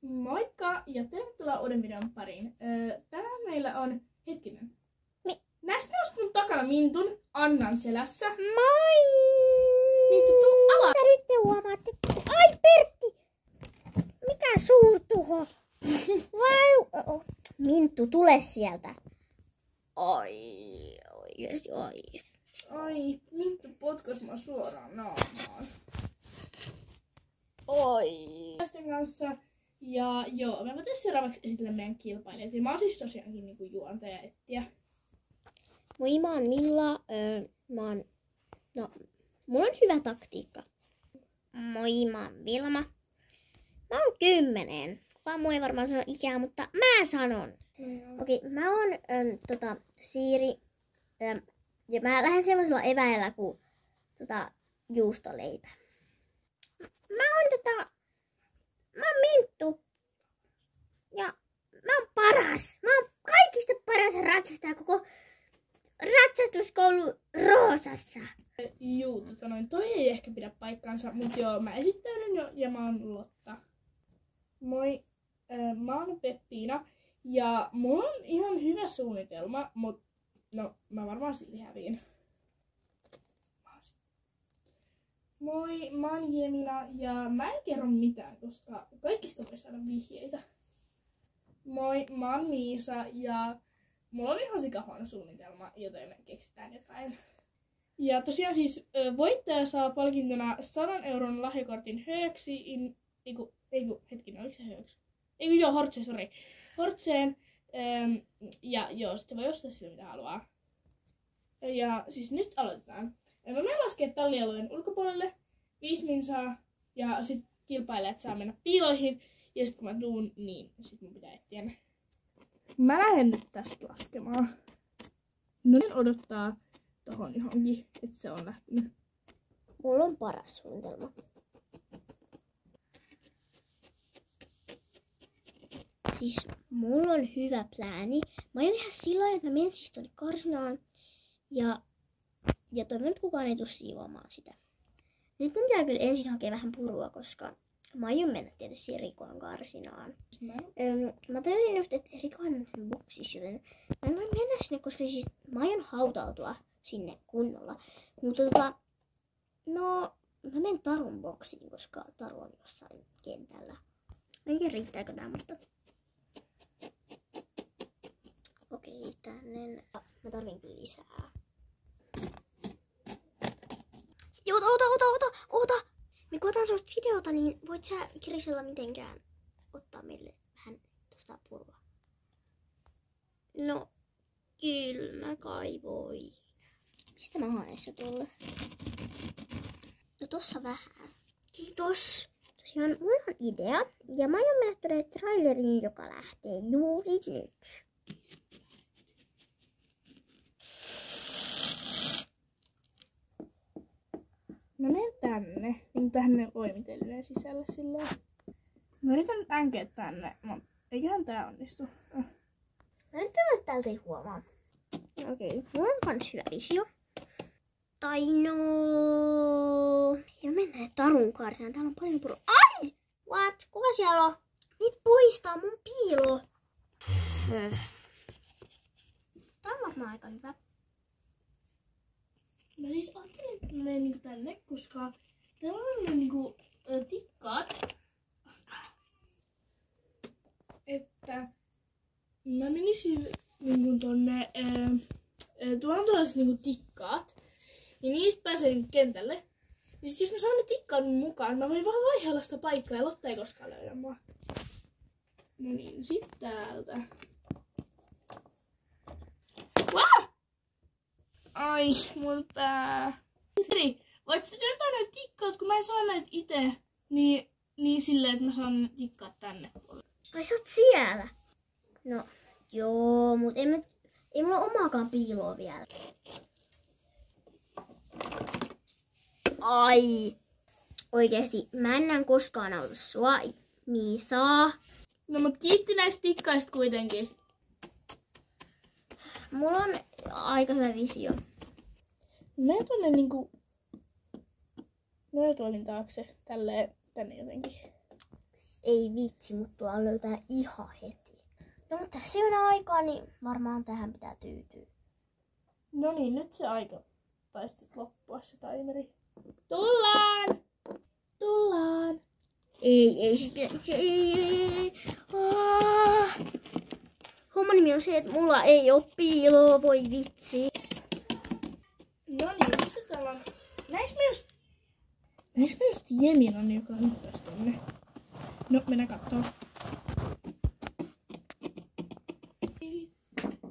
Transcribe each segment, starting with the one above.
Moikka ja tervetuloa uuden videon pariin. Tänään meillä on, hetkinen. Näis myös mun takana Mintun Annan selässä. Moi! Minttu, tuu ala! Nyt te huomaatte. Ai Pertti! Mikä suurtuho? Vai... Minttu, tule sieltä. Ai, oikeesti, ai. Ai, Minttu potkas mua suoraan naamaan. Oi. Lasten kanssa. Ja joo, me voitais seuraavaksi esitellä meidän kilpailijat. Ja mä oon siis tosiaankin niinku juontaja Ettiä. Moi, mä oon Milla. Mulla on hyvä taktiikka. Moi, mä oon Vilma. Mä oon 10. Kukaan muu ei varmaan sano ikää, mutta mä sanon. Okei, mä oon Siiri. Ja mä lähden semmoisella eväillä kuin juustoleipä. Mä oon Minttu. Ja mä oon paras. Mä oon kaikista paras ratsastaja koko ratsastuskoulu Roosassa. Juu, toi ei ehkä pidä paikkaansa, mutta joo, mä esittäydyn jo ja mä oon Lotta. Moi, mä oon Peppiina ja mulla on ihan hyvä suunnitelma, mut no, mä varmaan silti häviin. Moi, mä oon Jemina ja mä en kerro mitään, koska kaikista voi saada vihjeitä. Moi, mä oon Miisa ja mulla on ihan sikahuono suunnitelma, joten keksitään jotain. Ja tosiaan siis voittaja saa palkintona 100 euron lahjakortin Hööksiin, Hortseen. Ja joo, sit se voi ostaa sille mitä haluaa. Ja siis nyt aloitetaan. Me menen laskemaan tallialueen ulkopuolelle 5 minsaa ja sit kilpailijat saa mennä piiloihin. Ja sit kun mä tuun, niin sit mun pitää etsiä ne. Mä lähden nyt tästä laskemaan. No niin odottaa tohon johonkin, että se on lähtenyt. Mulla on paras suunnitelma. Siis mulla on hyvä plääni. Mä aion tehdä sillä lailla, että mä menen siis tuonne karsinaan. Ja toivon, että kukaan ei tule siivoamaan sitä. Nyt mun pitää kyllä ensin hakea vähän purua, koska mä aion mennä tietysti Rikon karsinaan. Mä tajusin just, että Rikohan on sen boksissa, joten mä en voi mennä sinne, koska siis mä aion hautautua sinne kunnolla. Mutta no, mä menen Tarun boksiin, koska Taru on jossain kentällä. En tiedä riittääkö tää, mutta... Okei, tänne. Mä tarvin kyllä lisää. Joo, oota! Me kun otan susta videota, niin voit sä Kirisella mitenkään ottaa meille vähän tosta purua? No, kyllä mä kaivoin. Mistä mä haen tuolle? No tossa vähän. Kiitos. Tosiaan mulla on idea. Ja mä aion mennä tuonne traileriin, joka lähtee juuri nyt. Mä menen tänne, niin tänne voimitelleen sisälle silleen. Mä yritän nyt änkeä tänne, mutta eiköhän tää onnistu. Mä nyt toivon, että täältä ei huomaa. Okei, mulla on kans hyvä visio. Tai no... Ja mennään Tarun karsinaan, täällä on paljon purua. Ai! What? Kuka siellä on? Nyt poistaa mun piilo. Tää on varmaan aika hyvä. Mä siis ajattelin, että mä menen niinku tänne, koska täällä on niinku tikkaat. Että mä menisin niinku tonne, tuolla on tällaiset niinku tikkaat. Ja niistä pääsee niinku kentälle. Ja sit jos mä saan ne tikkaat mukaan, mä voin vähän vaihdella sitä paikkaa ja Lotta ei koskaan löydä mua. No niin, sit täältä. Ai, mun pää. Siri, voit sä työntää näitä tikkaat, kun mä en saa näitä ite. Niin silleen, että mä saan ne tikkaat tänne. Ai sä oot siellä? No, joo, mut ei mulla omaakaan piiloa vielä. Ai. Oikeesti, mä en koskaan auta sua, Miisaa. No mut kiitti näistä tikkaista kuitenkin. Mulla on aika hyvä visio. Mene tuonne niinku... Nöötuolin taakse, tänne jotenkin. ei vitsi, mutta tuolla löytää ihan heti. No mutta se on aikaa, niin varmaan tähän pitää tyytyä. No niin, nyt se aika taisi sit loppua se timeri. Tullaan! Tullaan! Ei, siis ei. Homman nimi on se, että mulla ei oo piiloa, voi vitsi. No niin, missä täällä on? Näis me just Jeminan, joka hyppäsi tonne? No, mennään kattoo.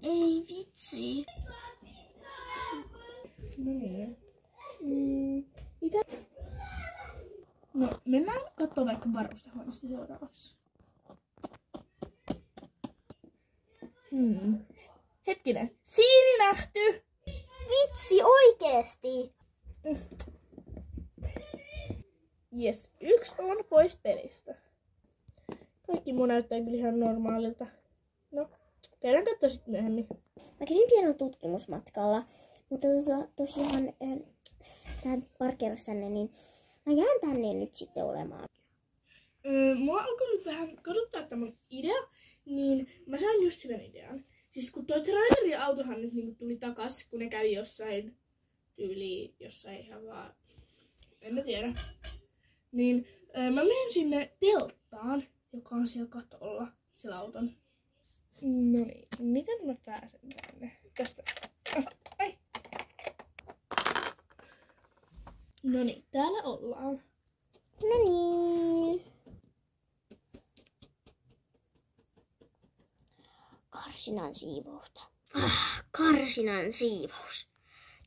Ei vitsi. No niin. Mitä? No, mennään kattoo vaikka varustehuoneesta seuraavaksi. Hetkinen. Siiri nähty! Vitsi oikeesti. Jes, 1 on pois pelistä. Kaikki muu näyttää kyllä ihan normaalilta. No, käydään kattoo sit myöhemmin. Mä kävin pienellä tutkimusmatkalla, mutta tosiaan tähän parkkeerassa tänne, niin mä jään tänne nyt sitten olemaan. Mua alkoi nyt vähän kaduttaa tämä mun idea, niin mä sain just hyvän idean. Siis kun toi trailerin autohan nyt niinku tuli takas, kun ne kävi jossain jossain ihan vaan, en mä tiedä. Niin mä menen sinne telttaan, joka on siellä katolla, siellä auton. No niin, miten mä pääsen tänne? Tästä. Ai. No niin, täällä ollaan. No niin. Karsinan siivousta. Karsinan siivous.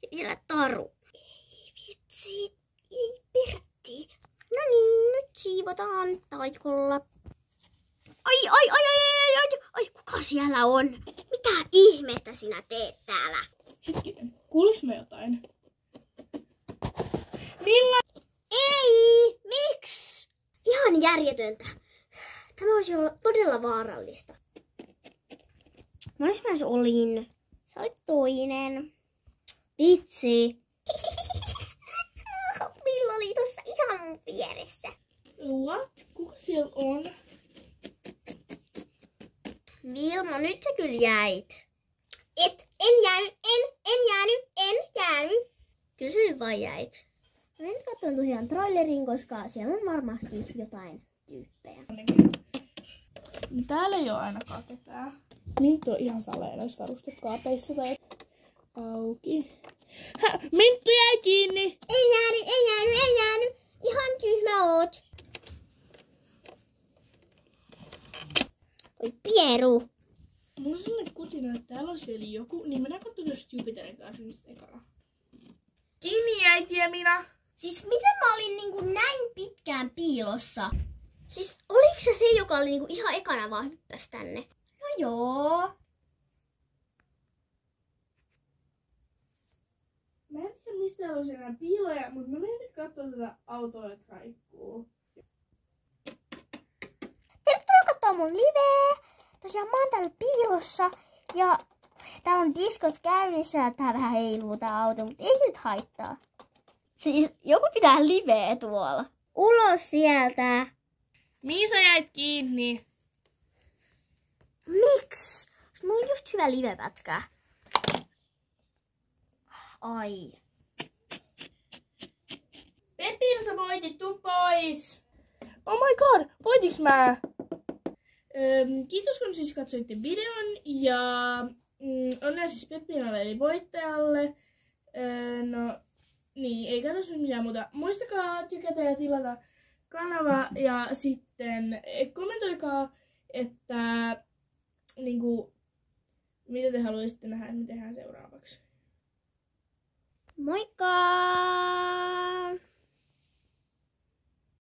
Ja vielä taru. Ei vitsi, ei Pertti. No niin, nyt siivotaan taikolla. Ai, kuka siellä on? Mitä ihmettä sinä teet täällä? Hetkinen, kuulis mä jotain? Milla? Ei, miksi? Ihan järjetöntä. Tämä voisi olla todella vaarallista. Monis mä se olin? Sä olit toinen. Vitsi. Milla oli tossa ihan mun vieressä. What? Kuka siellä on? Vilma, nyt sä kyllä jäit. En jäänyt. Kyllä sä nyt vaan jäit. Mä nyt katson tosiaan trailerin, koska siellä on varmasti jotain tyyppejä. No, täällä ei oo ainakaan ketään. Minttu on ihan saleen noissa varustekaapeissa tai auki. Minttu jäi kiinni! Ei jäänyt. Ihan tyhmä oot. Oi Pieru. Mulla on sellainen kutina, että täällä olisi vielä joku, niin mennään katsomaan just Jupiterin kanssa niistä ekana. Kiinni jäi Jemina! Siis miten mä olin niinku näin pitkään piilossa? Siis oliks se joka oli niinku ihan ekana vaan hyppäs tänne? No joo. Mä en tiedä mistä täällä olisi enää piiloja, mutta mä menen nyt katsomaan tätä autoa, että raikkuu. Tervetuloa katsomaan mun liveä. Tosiaan mä oon täällä piilossa ja täällä on diskot käynnissä ja tää vähän heiluu tää auto, mutta ei se nyt haittaa. Siis joku pitää liveä tuolla. Ulos sieltä. Mihin sä jäit kiinni? Miks? Mulla on just hyvä livepätkä. Ai. Pepin, sä voitit, tuu pois! Oh my god, voitiks mä? Kiitos kun siis katsoitte videon ja onnea siis Peppinalle eli voittajalle. No niin, eikä tässä nyt mitään muuta. Muistakaa tykätä ja tilata kanava ja sitten kommentoikaa, että niinku, mitä te haluaisitte nähdä, että me tehdään seuraavaksi. Moikka!